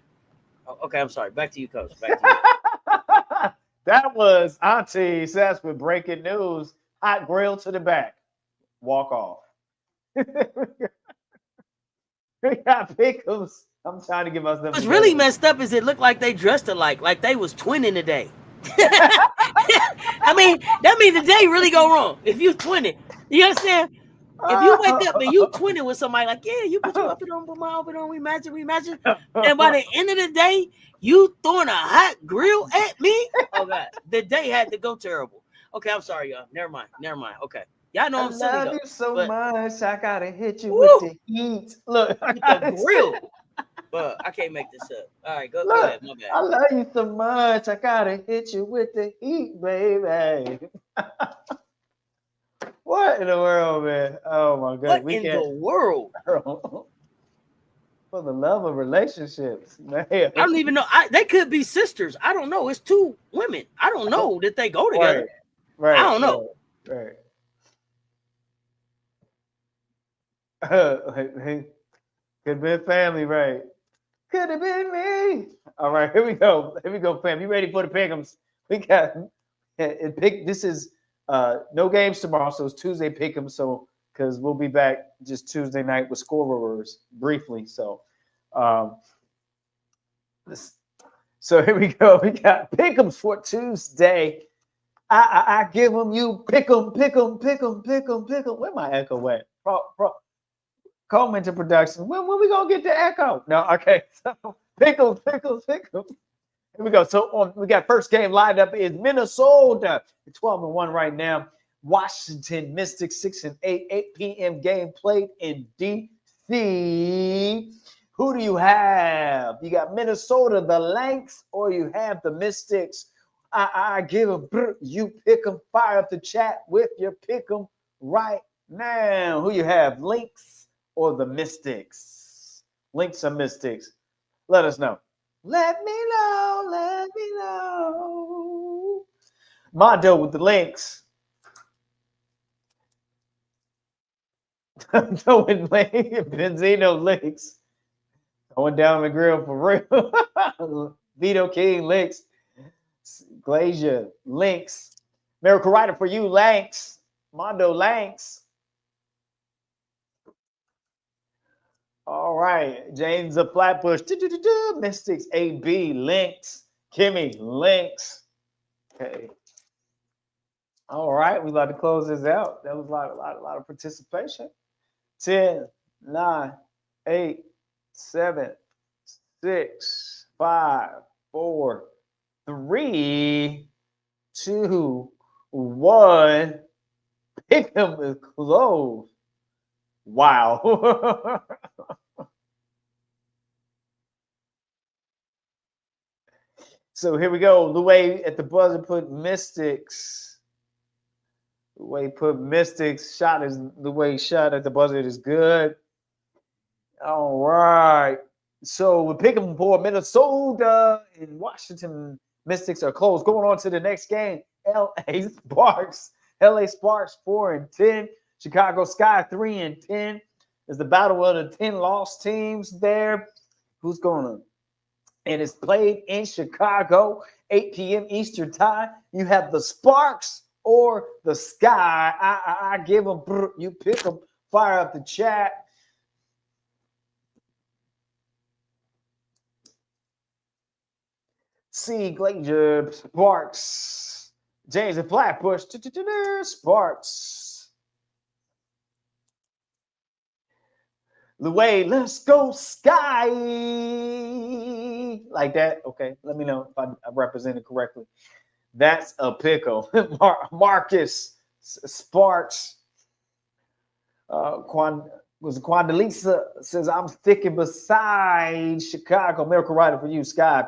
Okay, I'm sorry. Back to you, Coach. Back to you. That was Auntie Seth with breaking news. Hot grill to the back. Walk off. We got pickles. I'm trying to give myself. What's really messed up is it looked like they dressed alike, like they was twinning today. I mean, that means the day really go wrong if you twinning. You understand? If you wake up and you twinning with somebody, like, yeah, you put your outfit on, put my outfit on, we match it. And by the end of the day, you throwing a hot grill at me? Oh, God. The day had to go terrible. Okay, I'm sorry, y'all. Never mind. Okay. Y'all know I'm silly, though. I love you so much. I got to hit you with the heat. Look. With the grill. But I can't make this up. All right, go ahead. My bad. I love you so much. I got to hit you with the heat, baby. What in the world, man? Oh my God! What in the world? For the love of relationships, man. I don't even know. They could be sisters. I don't know. It's two women. I don't know that they go Right, together. I right, don't know. right, right. Could be family, right? Could have been me. All right, here we go. Here we go, fam. You ready for the pick'ems? We got it. Pick. This is no games tomorrow, so it's Tuesday pick'em. So because we'll be back just Tuesday night with scorers briefly. So, um, this, so here we go. We got pick'ems for Tuesday. I give them you pick 'em, pick 'em, pick 'em, pick 'em, pick 'em. Where my echo at? Call into production. When we gonna get the echo? No, okay. So pickles, pickles, pickles. Here we go. So we got first game lined up is Minnesota. 12-1 right now. Washington Mystics 6-8. 8 p.m. game played in DC. Who do you have? You got Minnesota, the Lanks, or you have the Mystics? I give them. You pick them. Fire up the chat with your pick them right now. Who you have? Lynx or the Mystics? Lynx or Mystics? Let us know. Let me know. Let me know. Mondo with the Lynx. Throwing Benzino Lynx. Going down the grill for real. Vito King Lynx. Glacier Lynx. Miracle Rider for you, Lanks. Mondo Lanks. All right. James of Flatbush. Mystics AB Lynx. Kimmy Lynx. Okay. All right. We'd like to close this out. That was a lot of participation. 10, 9, 8, 7, 6, 5, 4, 3, 2, 1. Pick him is closed. Wow. So here we go. The way at the buzzer put Mystics. The way he put Mystics shot is the way he shot at the buzzer is good. All right. So we're picking for Minnesota and Washington Mystics are closed. Going on to the next game. LA Sparks. LA Sparks 4-10. Chicago Sky 3-10. Is the battle of the 10 lost teams there. Who's going to? And it's played in Chicago, 8 p.m. Eastern time. You have the Sparks or the Sky. I give them, you pick them, fire up the chat. C. Glacier, Sparks. James and Flatbush, Sparks. The way, let's go Sky. Like that. Okay, let me know if I represented correctly. That's a pickle. Marcus Sparks. Quandalisa says, I'm sticking beside Chicago. Miracle Rider for you, Sky.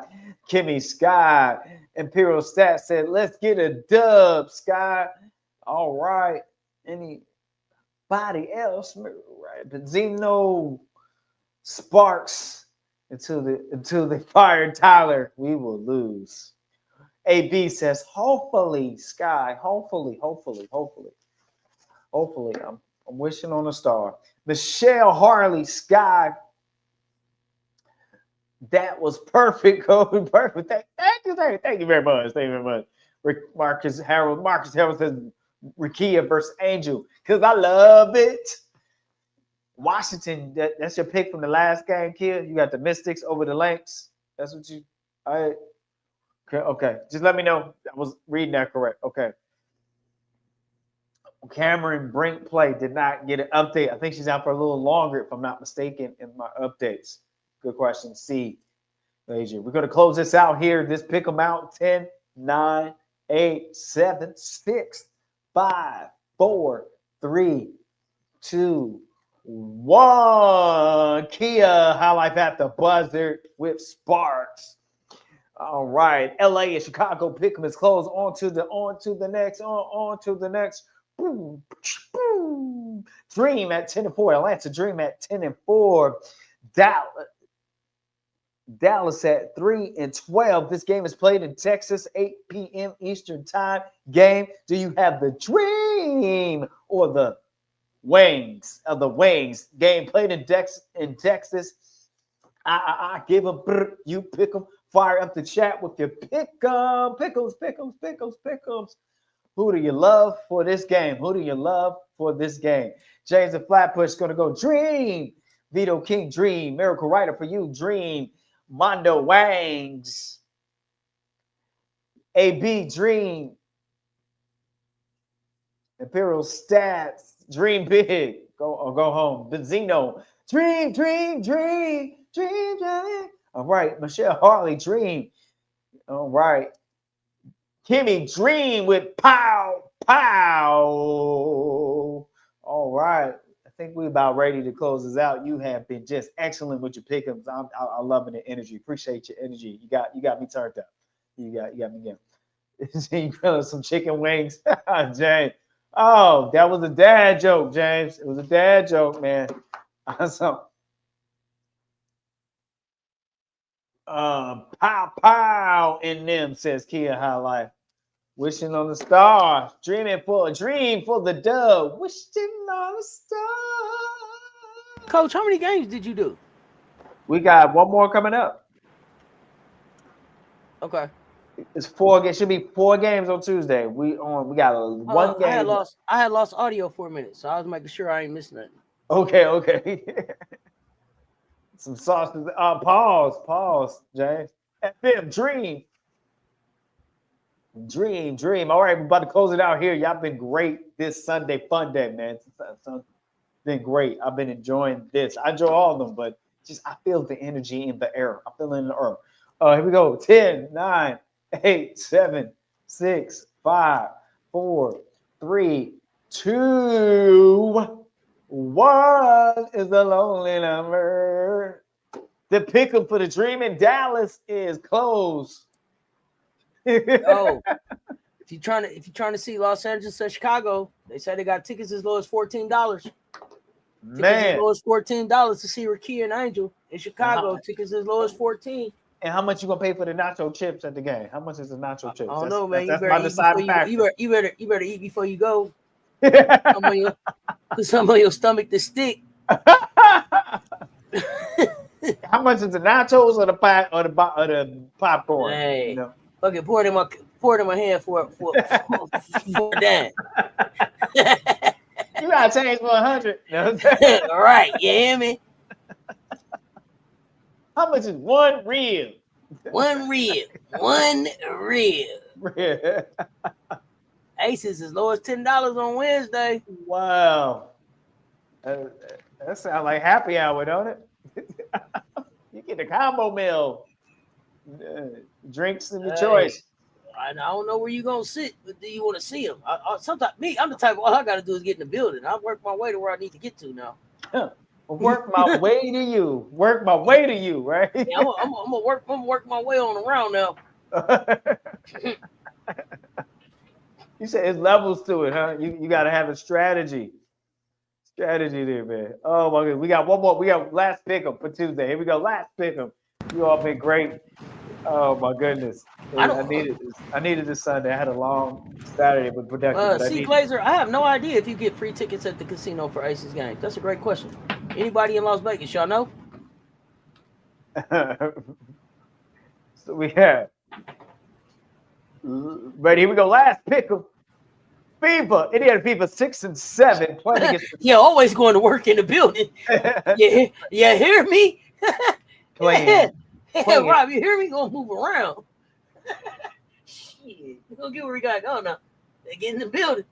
Kimmy, Sky. Imperial Stat said, let's get a dub, Sky. All right. Anybody else? Right. Benzino Sparks. Until they fire Tyler, we will lose. AB says, hopefully, Sky. Hopefully. I'm wishing on a star. Michelle Harley, Sky. That was perfect, Kobe. Perfect. Thank you very much. Thank you very much. Marcus Harold says Rikia versus Angel. Because I love it. Washington, that's your pick from the last game, kid. You got the Mystics over the Lanks. That's what you. All right. Okay. Just let me know. I was reading that correct. Okay. Cameron Brink play did not get an update. I think she's out for a little longer, if I'm not mistaken, in my updates. Good question. C. We're going to close this out here. This pick them out 10, 9, 8, 7, 6, 5, 4, 3, 2, 1. Kia High Life at the buzzer with Sparks. All right. LA and Chicago pick them is closed. On to the next. Boom, boom. Dream at 10-4. Atlanta Dream at 10-4. Dallas at 3-12. This game is played in Texas, 8 p.m. Eastern time. Game. Do you have the dream or the wings of the wings? Game played in Texas. I give them. You pick them. Fire up the chat with your pickles. Who do you love for this game? James the Flatbush going to go Dream. Vito King Dream. Miracle Writer for you Dream. Mondo Wangs. AB Dream. Imperial Stats. Dream big. Go home. Benzino. Dream. All right. Michelle Harley Dream. All right. Kimmy Dream with pow. All right. I think we're about ready to close this out. You have been just excellent with your pickups. I'm loving the energy. Appreciate your energy. You got me turned up. You got me again. You grilling some chicken wings, James. Oh, that was a dad joke, James. It was a dad joke, man. So, pow in them, says Kia High Life. Wishing on the star, dreaming for a dream for the dub. Wishing on a star. Coach, how many games did you do? We got one more coming up. Okay. It's 4 games. Should be 4 games on Tuesday. We got one game. I had lost audio for a minute, so I was making sure I ain't missing nothing. Okay. Some sauces. Pause, James. FM Dream. All right, we're about to close it out here. Y'all been great this Sunday fun day, man. It's been great. I've been enjoying this. I enjoy all of them, but just I feel the energy in the air. I feel it in the earth. Here we go. 10, 9, 8, 7, 6, 5, 4, 3, 2, 1 is the lonely number. The pick'em for the dream in Dallas is closed. Oh, if you're trying to see Los Angeles or Chicago, they say they got tickets as low as $14. Man, as low as $14 to see Rakia and Angel in Chicago. Tickets as low as $14. And how much you gonna pay for the nacho chips at the game? How much is the nacho chips? I don't know, man. That's my deciding factor. You better eat before you go. Put some on your stomach to stick. How much is the nachos or the popcorn? Hey, okay, pour it in my hand for that. You gotta change for 100. All right, you hear me? How much is one rib? One rib. Aces as low as $10 on Wednesday. Wow. That sounds like happy hour, don't it? You get the combo meal. Drinks of your choice. I don't know where you're going to sit, but do you want to see them? Sometimes, I'm the type of, all I got to do is get in the building. I work my way to where I need to get to now. Work my way to you, right? Yeah, I'm gonna work my way on around now. You said it's levels to it, huh? You got to have a strategy there, man. Oh my goodness, we got one more. We got last pick'em for Tuesday. Here we go, last pick'em. You all been great. Oh my goodness, I needed this Sunday. I had a long Saturday with production. Glazer, I have no idea if you get free tickets at the casino for Aces games. That's a great question. Anybody in Las Vegas, y'all know? So we have. Ready? Here we go. Last pick'em. FIFA. Indiana FIFA 6 and 7 playing against. Yeah, always going to work in the building. You hear me? Playing. Rob, you hear me? Gonna move around. Shit, we're gonna get where we gotta go now. They get in the building.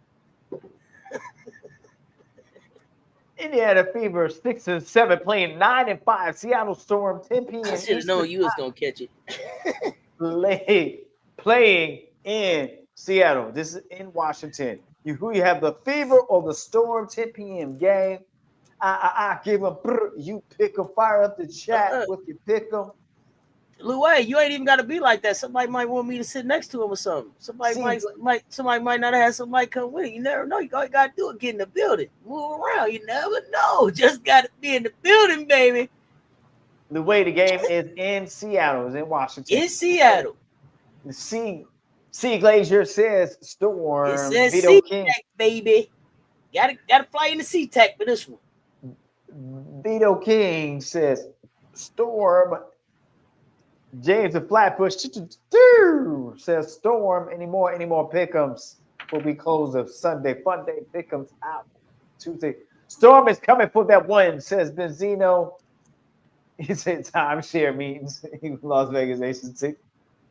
Indiana Fever 6 and 7 playing 9 and 5. Seattle Storm 10 p.m. I should have known you was gonna catch it. Playing in Seattle. This is in Washington. Who you have, the Fever or the Storm? 10 p.m. game. I give them. You pick them. Fire up the chat with your pick them. Louis, you ain't even got to be like that. Somebody might want me to sit next to him or something. Somebody might not have somebody come with. You never know. You got to do it. Get in the building. Move around. You never know. Just got to be in the building, baby. The way the game is in Seattle, is in Washington. In Seattle. The C Glacier says It Storm. says Vito King. SeaTac, baby. Gotta fly in the SeaTac for this one. Vito King says Storm. James of Flatbush says Storm. Any more pick'ems will be closed of Sunday. Fun day pick'ems out Tuesday. Storm is coming for that one, says Benzino. He said timeshare meetings in Las Vegas Nation.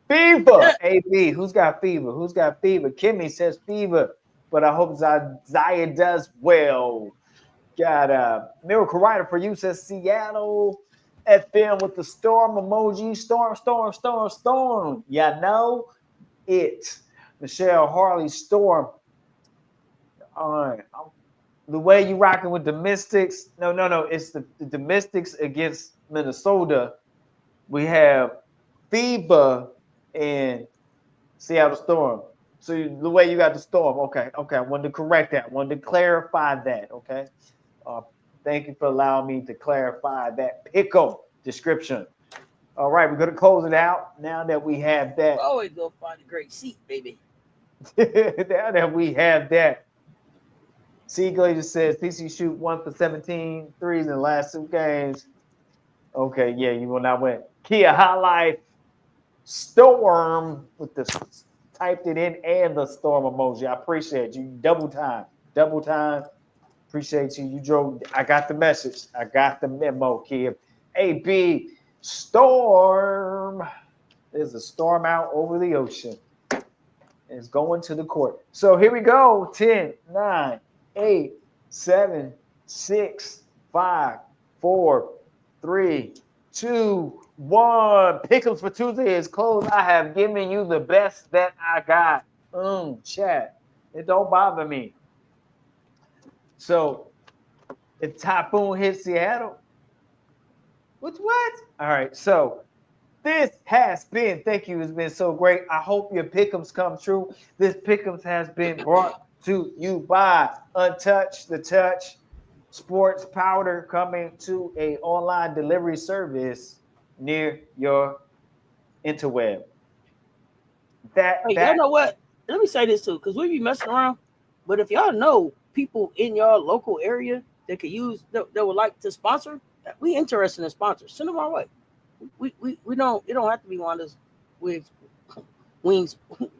Fever, AB. Who's got fever? Who's got fever? Kimmy says fever, but I hope Zaya does well. Got a miracle rider for you, says Seattle. FM with the storm emoji. Storm. Yeah, know it. Michelle Harley, storm. All right. The way you rocking with the Mystics. No. It's the Mystics against Minnesota. We have FIBA and Seattle Storm. So the way you got the Storm. Okay. I wanted to correct that. I wanted to clarify that. Okay. Thank you for allowing me to clarify that pickle description. All right, we're going to close it out now that we have that. Always go find a great seat, baby. Now that we have that. C. Glacier says PC shoot 1 for 17 threes in the last 2 games. Okay, yeah, you will not win. Kia High Life Storm with the typed it in and the storm emoji. I appreciate you. Double time. Appreciate you. You drove. I got the message. I got the memo, kid. AB Storm. There's a storm out over the ocean. It's going to the court. So here we go. 10, 9, 8, 7, 6, 5, 4, 3, 2, 1. Pickles for Tuesday is closed. I have given you the best that I got. Chat. It don't bother me. So, if Typhoon hits Seattle, what? All right, so this has been, thank you, it's been so great. I hope your pick'ems come true. This pick'ems has been brought to you by Untouched, The Touch, Sports Powder, coming to a online delivery service near your interweb. Y'all know what? Let me say this too, because we be messing around. But if y'all know people in your local area that could use that would like to sponsor, we interested in sponsors. Send them our way. We don't. It don't have to be Wanda's wigs, wings,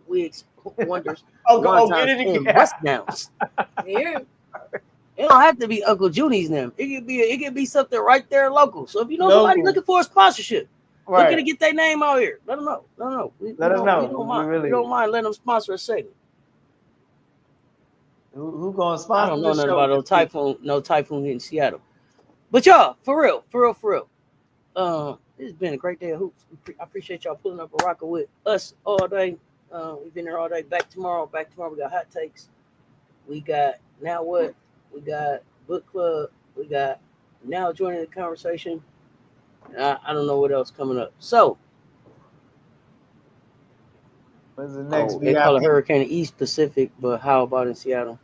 wigs, wonders, and bust downs. Yeah. It don't have to be Uncle Junie's them. It could be something right there local. So if you know somebody looking for a sponsorship, looking to get their name out here, let them know. Let us know. We don't mind letting them sponsor a segment. Who gonna sponsor? I don't know nothing about no typhoon hitting Seattle. But y'all, for real. This has been a great day of hoops. I appreciate y'all pulling up and rocking with us all day. We've been here all day. Back tomorrow. We got hot takes. We got now what? We got book club. We got now joining the conversation. I don't know what else coming up. So, when's the next? They call it Hurricane East Pacific, but how about in Seattle?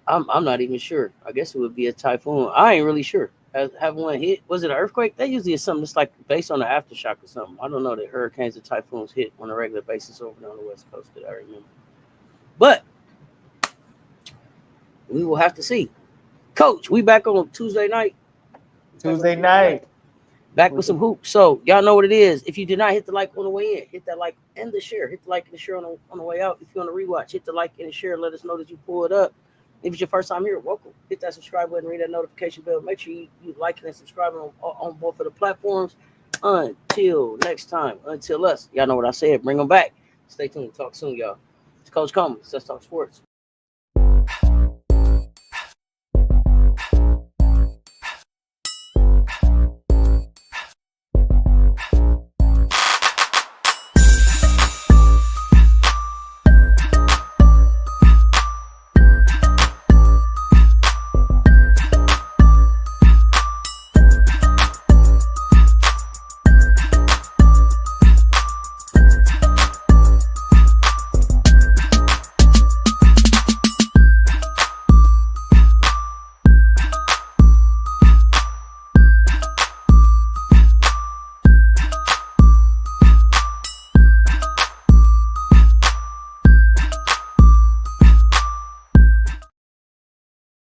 I'm not even sure. I guess it would be a typhoon. I ain't really sure. Have one hit? Was it an earthquake? That usually is something that's like based on the aftershock or something. I don't know that hurricanes and typhoons hit on a regular basis over there on the West Coast that I remember. But we will have to see. Coach, we back on Tuesday night. Back with some hoops. So y'all know what it is. If you did not hit the like on the way in, hit that like and the share. Hit the like and the share on the way out. If you want to rewatch, hit the like and the share. Let us know that you pulled up. If it's your first time here, welcome. Hit that subscribe button, ring that notification bell. Make sure you like and subscribe on both of the platforms. Until next time, until us. Y'all know what I said. Bring them back. Stay tuned. Talk soon, y'all. It's Coach Coleman. Let's talk sports.